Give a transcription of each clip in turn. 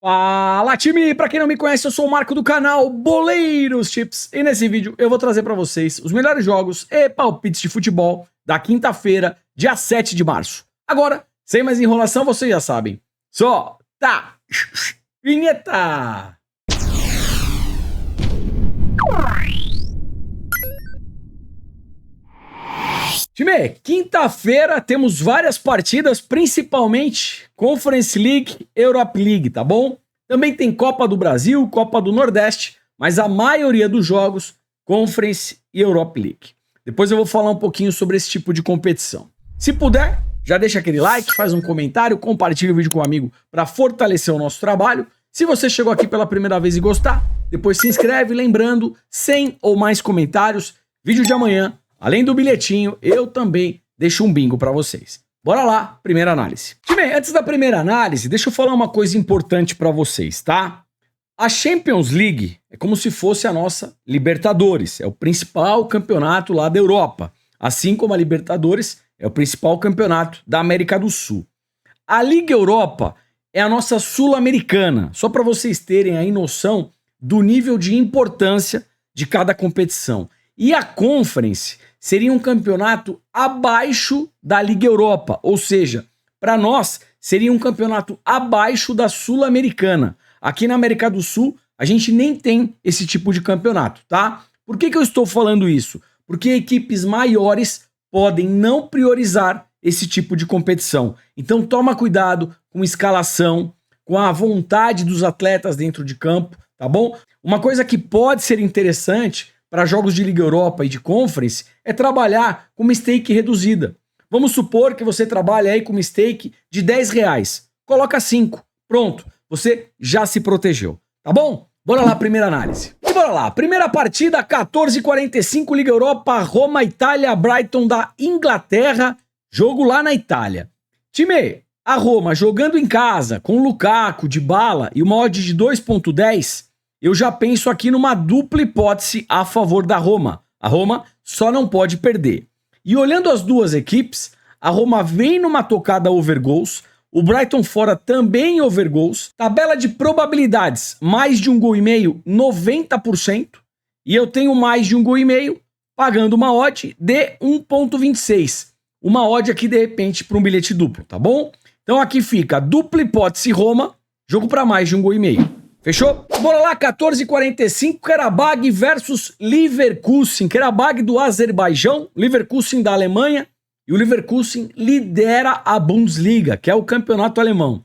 Fala, time! Pra quem não me conhece, eu sou o Marco do canal Boleiros Chips e nesse vídeo eu vou trazer pra vocês os melhores jogos e palpites de futebol da quinta-feira, dia 7 de março. Agora, sem mais enrolação, vocês já sabem. Solta! Vinheta! Time, quinta-feira temos várias partidas, principalmente Conference League, Europa League, tá bom? Também tem Copa do Brasil, Copa do Nordeste, mas a maioria dos jogos, Conference e Europa League. Depois eu vou falar um pouquinho sobre esse tipo de competição. Se puder, já deixa aquele like, faz um comentário, compartilha o vídeo com um amigo para fortalecer o nosso trabalho. Se você chegou aqui pela primeira vez e gostar, depois se inscreve, lembrando, 100 ou mais comentários, vídeo de amanhã. Além do bilhetinho, eu também deixo um bingo pra vocês. Bora lá, primeira análise. Time, antes da primeira análise, deixa eu falar uma coisa importante pra vocês, tá? A Champions League é como se fosse a nossa Libertadores. É o principal campeonato lá da Europa. Assim como a Libertadores é o principal campeonato da América do Sul. A Liga Europa é a nossa Sul-Americana. Só pra vocês terem aí noção do nível de importância de cada competição. E a Conference seria um campeonato abaixo da Liga Europa, ou seja, para nós seria um campeonato abaixo da Sul-Americana. Aqui na América do Sul, a gente nem tem esse tipo de campeonato, tá? Por que eu estou falando isso? Porque equipes maiores podem não priorizar esse tipo de competição. Então toma cuidado com escalação, com a vontade dos atletas dentro de campo, tá bom? Uma coisa que pode ser interessante para jogos de Liga Europa e de Conference é trabalhar com uma stake reduzida. Vamos supor que você trabalha aí com uma stake de R$10. Coloca 5. Pronto. Você já se protegeu. Tá bom? Bora lá, primeira análise. E bora lá. Primeira partida, 14h45, Liga Europa, Roma, Itália, Brighton da Inglaterra. Jogo lá na Itália. Time, a Roma jogando em casa, com Lukaku, Dybala e uma odd de 2.10, eu já penso aqui numa dupla hipótese a favor da Roma. A Roma só não pode perder. E olhando as duas equipes, a Roma vem numa tocada over goals, o Brighton fora também over goals, tabela de probabilidades, mais de 1,5 gol, 90%, e eu tenho mais de 1,5 gol, pagando uma odd de 1,26. Uma odd aqui, de repente, para um bilhete duplo, tá bom? Então aqui fica dupla hipótese Roma, jogo para mais de 1,5 gol. Fechou? Bora lá, 14h45, Qarabag versus Leverkusen. Qarabag do Azerbaijão, Leverkusen da Alemanha. E o Leverkusen lidera a Bundesliga, que é o campeonato alemão.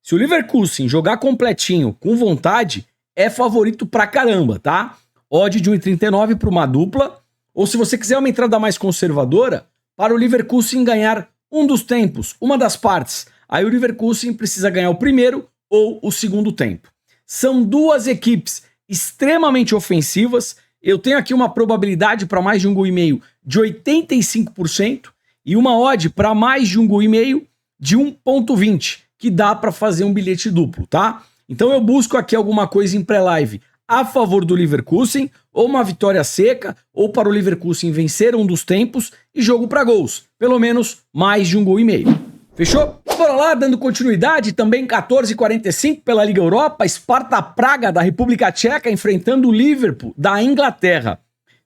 Se o Leverkusen jogar completinho, com vontade, é favorito pra caramba, tá? Odd de 1,39 para uma dupla. Ou se você quiser uma entrada mais conservadora, para o Leverkusen ganhar um dos tempos, uma das partes. Aí o Leverkusen precisa ganhar o primeiro ou o segundo tempo. São duas equipes extremamente ofensivas. Eu tenho aqui uma probabilidade para mais de 1,5 gol de 85% e uma odd para mais de 1,5 gol de 1,20, que dá para fazer um bilhete duplo, tá? Então eu busco aqui alguma coisa em pré-live a favor do Leverkusen, ou uma vitória seca, ou para o Leverkusen vencer um dos tempos e jogo para gols. Pelo menos mais de 1,5 gol. Fechou? Bora lá, dando continuidade, também 14h45 pela Liga Europa, Sparta Praga da República Tcheca enfrentando o Liverpool da Inglaterra.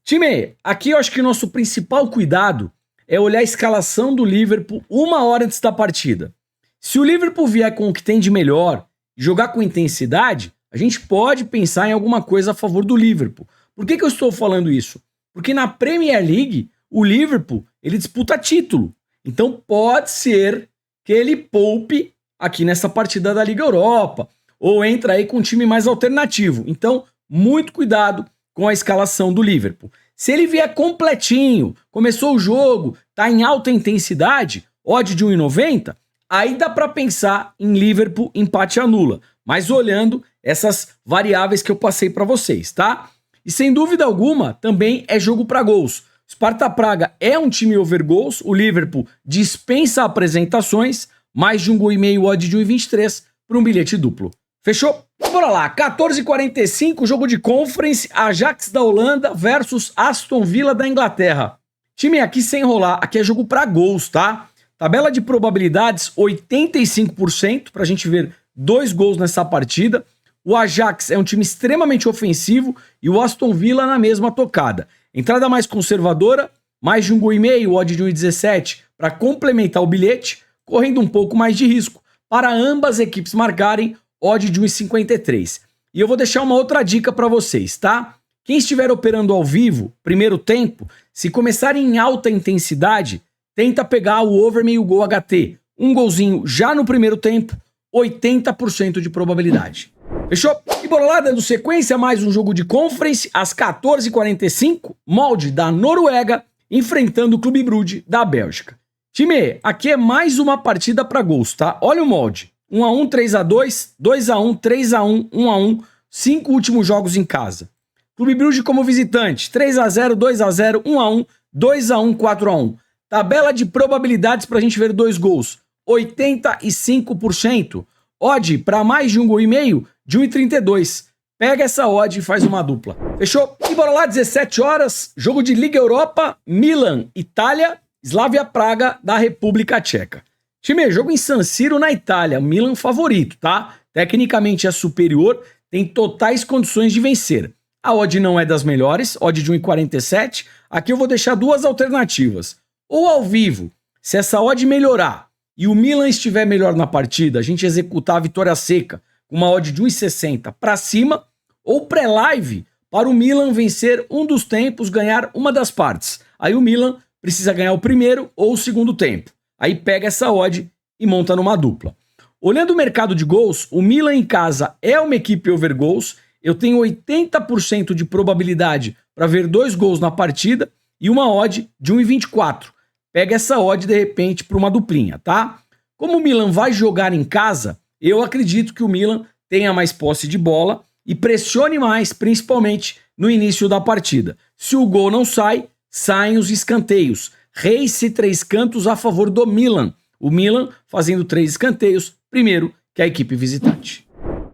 Time, aqui eu acho que o nosso principal cuidado é olhar a escalação do Liverpool uma hora antes da partida. Se o Liverpool vier com o que tem de melhor e jogar com intensidade, a gente pode pensar em alguma coisa a favor do Liverpool. Por que eu estou falando isso? Porque na Premier League, o Liverpool, ele disputa título. Então pode ser que ele poupe aqui nessa partida da Liga Europa, ou entra aí com um time mais alternativo. Então, muito cuidado com a escalação do Liverpool. Se ele vier completinho, começou o jogo, tá em alta intensidade, odd de 1,90, aí dá para pensar em Liverpool empate anula, mas olhando essas variáveis que eu passei para vocês, tá? E sem dúvida alguma, também é jogo para gols. Sparta Praga é um time over goals, o Liverpool dispensa apresentações, mais de 1,5 gol odd de 1,23 para um bilhete duplo. Fechou? Bora lá, 14h45, jogo de Conference, Ajax da Holanda versus Aston Villa da Inglaterra. Time aqui sem enrolar, aqui é jogo para gols, tá? Tabela de probabilidades 85% pra gente ver 2 gols nessa partida. O Ajax é um time extremamente ofensivo e o Aston Villa na mesma tocada. Entrada mais conservadora, mais de 1,5 gol, odd de 1,17 para complementar o bilhete, correndo um pouco mais de risco para ambas equipes marcarem, odd de 1,53. E eu vou deixar uma outra dica para vocês, tá? Quem estiver operando ao vivo, primeiro tempo, se começar em alta intensidade, tenta pegar o over meio gol HT. Um golzinho já no primeiro tempo, 80% de probabilidade. Fechou? E bora lá, dando sequência, mais um jogo de conference, às 14h45, molde da Noruega, enfrentando o Clube Brugge da Bélgica. Time, aqui é mais uma partida para gols, tá? Olha o molde. 1x1, 3x2, 2x1, 3x1, 1x1, 5 últimos jogos em casa. Clube Brugge como visitante, 3x0, 2x0, 1x1, 2x1, 4x1. Tabela de probabilidades para a gente ver 2 gols, 85%. Odd para mais de 1,5 gol, de 1,32. Pega essa odd e faz uma dupla. Fechou? E bora lá, 17 horas, jogo de Liga Europa, Milan, Itália, Slavia Praga da República Tcheca. Time, jogo em San Siro na Itália, Milan favorito, tá? Tecnicamente é superior, tem totais condições de vencer. A odd não é das melhores, odd de 1,47. Aqui eu vou deixar 2 alternativas. Ou ao vivo, se essa odd melhorar e o Milan estiver melhor na partida, a gente executar a vitória seca com uma odd de 1,60 para cima, ou pré-live para o Milan vencer um dos tempos, ganhar uma das partes. Aí o Milan precisa ganhar o primeiro ou o segundo tempo. Aí pega essa odd e monta numa dupla. Olhando o mercado de gols, o Milan em casa é uma equipe over gols. Eu tenho 80% de probabilidade para ver 2 gols na partida e uma odd de 1,24. Pega essa odd de repente para uma duplinha, tá? Como o Milan vai jogar em casa, eu acredito que o Milan tenha mais posse de bola e pressione mais, principalmente no início da partida. Se o gol não sai, saem os escanteios. Race 3 cantos a favor do Milan. O Milan fazendo 3 escanteios, primeiro que a equipe visitante.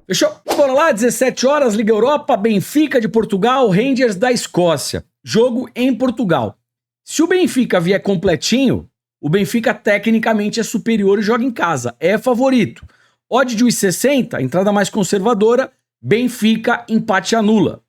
Fechou? Bora lá, 17 horas, Liga Europa, Benfica de Portugal, Rangers da Escócia. Jogo em Portugal. Se o Benfica vier completinho, o Benfica tecnicamente é superior e joga em casa. É favorito. Odd de 1,60, entrada mais conservadora, Benfica empate anula.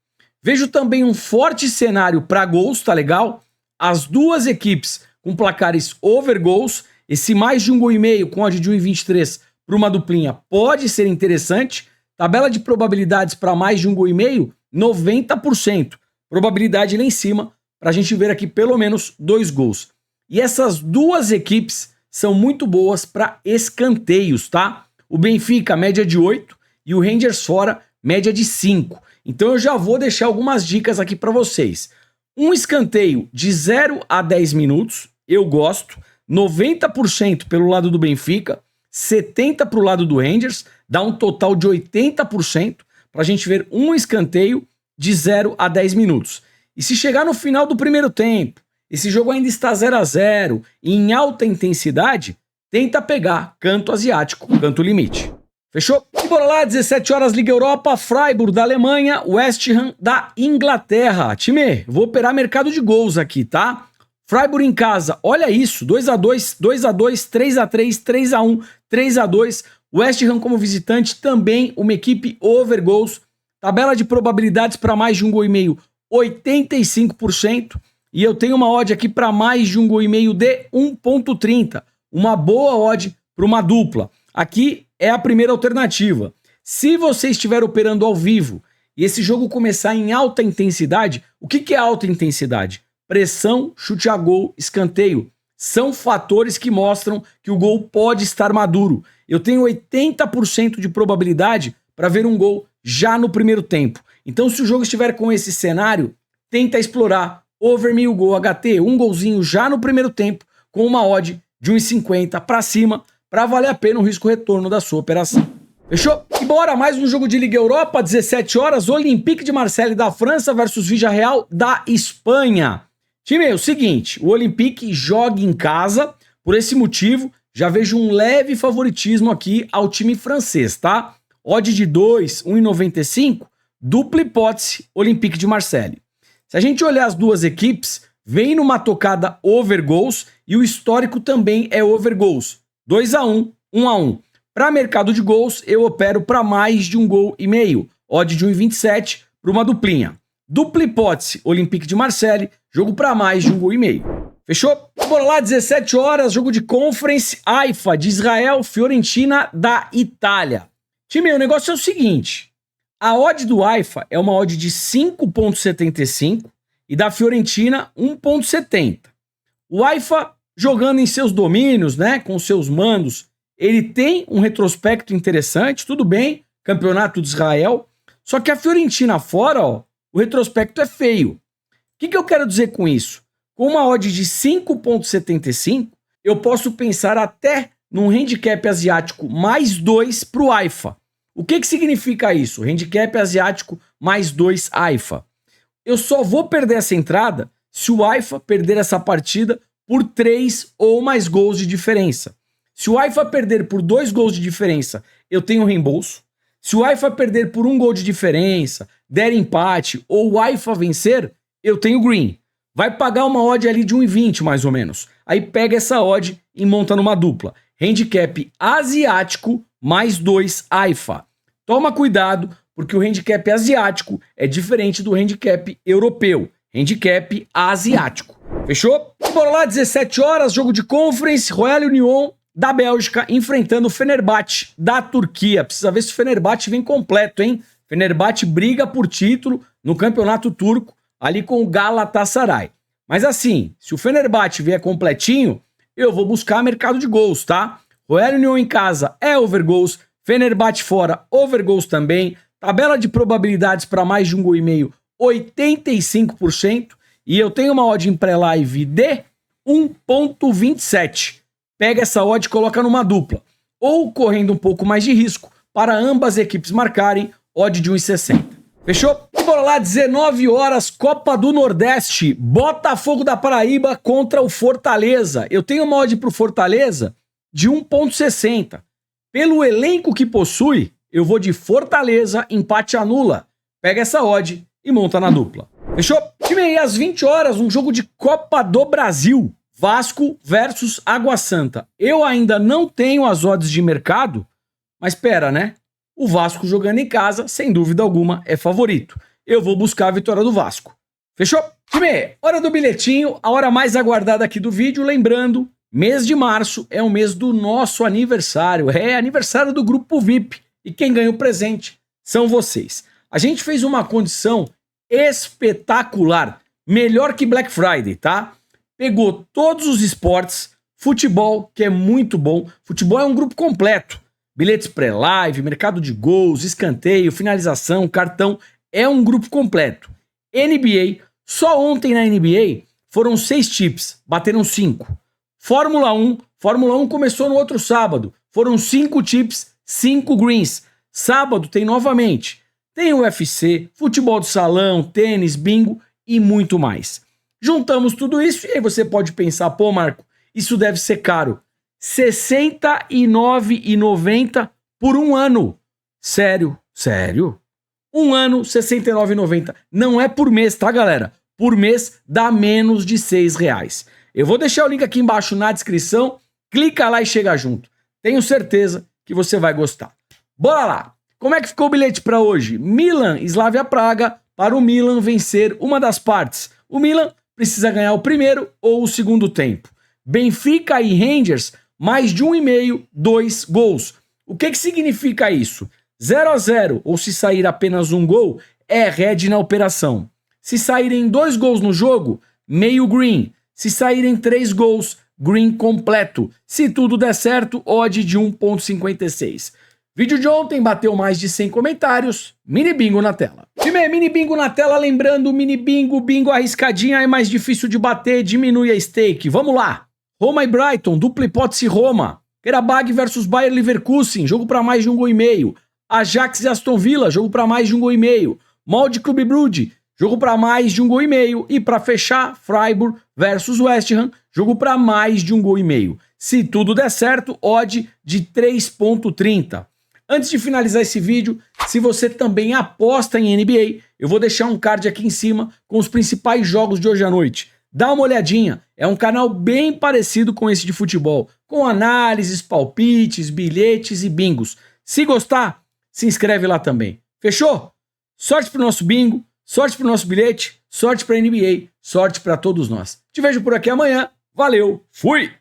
Vejo também um forte cenário para gols, tá legal? As duas equipes com placares over gols, esse mais de 1,5 gol com odd de 1,23 para uma duplinha pode ser interessante. Tabela de probabilidades para mais de 1,5 gol, 90%. Probabilidade lá em cima para a gente ver aqui pelo menos 2 gols. E essas duas equipes são muito boas para escanteios, tá? O Benfica, média de 8, e o Rangers fora, média de 5. Então eu já vou deixar algumas dicas aqui para vocês. Um escanteio de 0 a 10 minutos, eu gosto. 90% pelo lado do Benfica, 70% para o lado do Rangers, dá um total de 80% para a gente ver um escanteio de 0 a 10 minutos. E se chegar no final do primeiro tempo, esse jogo ainda está 0 a 0 e em alta intensidade, tenta pegar canto asiático, canto limite. Fechou? E bora lá, 17 horas, Liga Europa, Freiburg da Alemanha, West Ham da Inglaterra. Time, vou operar mercado de gols aqui, tá? Freiburg em casa, olha isso, 2x2, 2x2, 3x3, 3x1, 3x2. West Ham como visitante, também uma equipe over gols. Tabela de probabilidades para mais de 1,5 gol, 85%. E eu tenho uma odd aqui para mais de 1,5 gol de 1,30. Uma boa odd para uma dupla. Aqui é a primeira alternativa. Se você estiver operando ao vivo e esse jogo começar em alta intensidade, o que é alta intensidade? Pressão, chute a gol, escanteio. São fatores que mostram que o gol pode estar maduro. Eu tenho 80% de probabilidade para ver um gol já no primeiro tempo. Então, se o jogo estiver com esse cenário, tenta explorar over meio gol HT, um golzinho já no primeiro tempo, com uma odd de 1,50 para cima, para valer a pena o risco-retorno da sua operação. Fechou? E bora, mais um jogo de Liga Europa, 17 horas, Olympique de Marseille da França versus Villarreal da Espanha. Time, é o seguinte, o Olympique joga em casa, por esse motivo, já vejo um leve favoritismo aqui ao time francês, tá? Odd de 2, 1,95, dupla hipótese, Olympique de Marseille. Se a gente olhar as duas equipes, vem numa tocada over goals e o histórico também é over goals. 2x1, 1x1. Para mercado de gols, eu opero para mais de 1,5 gol, odd de 1,27 para uma duplinha. Dupla hipótese, Olympique de Marseille, jogo para mais de 1,5 gol. Fechou? Bora lá, 17 horas, jogo de Conference, Haifa de Israel, Fiorentina da Itália. Time, o negócio é o seguinte, a odd do Haifa é uma odd de 5,75 e da Fiorentina 1,70. O Haifa jogando em seus domínios, né, com seus mandos, ele tem um retrospecto interessante, tudo bem, campeonato de Israel, só que a Fiorentina fora, ó, o retrospecto é feio. O que eu quero dizer com isso? Com uma odd de 5,75, eu posso pensar até num handicap asiático mais 2 para o Haifa. O que significa isso? Handicap asiático mais 2 Haifa. Eu só vou perder essa entrada se o Haifa perder essa partida por 3 ou mais gols de diferença. Se o Haifa perder por 2 gols de diferença, eu tenho reembolso. Se o Haifa perder por 1 gol de diferença, der empate ou o Haifa vencer, eu tenho green. Vai pagar uma odd ali de 1,20 mais ou menos. Aí pega essa odd e monta numa dupla. Handicap asiático mais 2 Haifa. Toma cuidado, porque o handicap asiático é diferente do handicap europeu. Handicap asiático. Fechou? Bora lá, 17 horas, jogo de Conference, Royal Union da Bélgica enfrentando o Fenerbahçe da Turquia. Precisa ver se o Fenerbahçe vem completo, hein? Fenerbahçe briga por título no campeonato turco, ali com o Galatasaray. Mas assim, se o Fenerbahçe vier completinho, eu vou buscar mercado de gols, tá? Royal Union em casa é over gols, Fenerbahçe fora, over gols também. Tabela de probabilidades para mais de 1,5 gol, 85%. E eu tenho uma odd em pré-live de 1,27. Pega essa odd e coloca numa dupla. Ou correndo um pouco mais de risco para ambas equipes marcarem, odd de 1,60. Fechou? E bora lá, 19 horas, Copa do Nordeste, Botafogo da Paraíba contra o Fortaleza. Eu tenho uma odd pro Fortaleza de 1,60. Pelo elenco que possui, eu vou de Fortaleza, empate anula. Pega essa odd e monta na dupla. Fechou? Time aí, às 20 horas, um jogo de Copa do Brasil. Vasco versus Água Santa. Eu ainda não tenho as odds de mercado, mas espera, né? O Vasco jogando em casa, sem dúvida alguma, é favorito. Eu vou buscar a vitória do Vasco. Fechou? Time, hora do bilhetinho, a hora mais aguardada aqui do vídeo. Lembrando, mês de março é o mês do nosso aniversário. É aniversário do Grupo VIP. E quem ganha o presente são vocês. A gente fez uma condição espetacular. Melhor que Black Friday, tá? Pegou todos os esportes, futebol, que é muito bom. Futebol é um grupo completo. Bilhetes pré-live, mercado de gols, escanteio, finalização, cartão. É um grupo completo. NBA, só ontem na NBA foram 6 tips, bateram 5. Fórmula 1 começou no outro sábado. Foram 5 tips, 5 greens. Sábado tem novamente. Tem UFC, futebol de salão, tênis, bingo e muito mais. Juntamos tudo isso e aí você pode pensar, pô, Marco, isso deve ser caro. R$ 69,90 por um ano. Sério? Um ano, R$ 69,90. Não é por mês, tá, galera? Por mês dá menos de R$6. Eu vou deixar o link aqui embaixo na descrição. Clica lá e chega junto. Tenho certeza que você vai gostar. Bora lá! Como é que ficou o bilhete para hoje? Milan, Slavia Praga, para o Milan vencer uma das partes. O Milan precisa ganhar o primeiro ou o segundo tempo. Benfica e Rangers, mais de 1,5, 2 gols. O que significa isso? 0-0 ou se sair apenas um gol, é red na operação. Se saírem 2 gols no jogo, meio green. Se saírem 3 gols, green completo. Se tudo der certo, odd de 1,56. Vídeo de ontem bateu mais de 100 comentários. Mini bingo na tela. Time, mini bingo na tela. Lembrando, mini bingo, bingo arriscadinha é mais difícil de bater, diminui a stake. Vamos lá. Roma e Brighton, dupla hipótese Roma. Karabag versus Bayer Leverkusen, jogo para mais de 1,5 gol. Ajax e Aston Villa, jogo para mais de 1,5 gol. Molde Clube Brugge, jogo para mais de 1,5 gol. E para fechar, Freiburg versus West Ham, jogo para mais de 1,5 gol. Se tudo der certo, odd de 3,30. Antes de finalizar esse vídeo, se você também aposta em NBA, eu vou deixar um card aqui em cima com os principais jogos de hoje à noite. Dá uma olhadinha, é um canal bem parecido com esse de futebol, com análises, palpites, bilhetes e bingos. Se gostar, se inscreve lá também. Fechou? Sorte pro nosso bingo, sorte pro nosso bilhete, sorte pra NBA, sorte pra todos nós. Te vejo por aqui amanhã. Valeu, fui!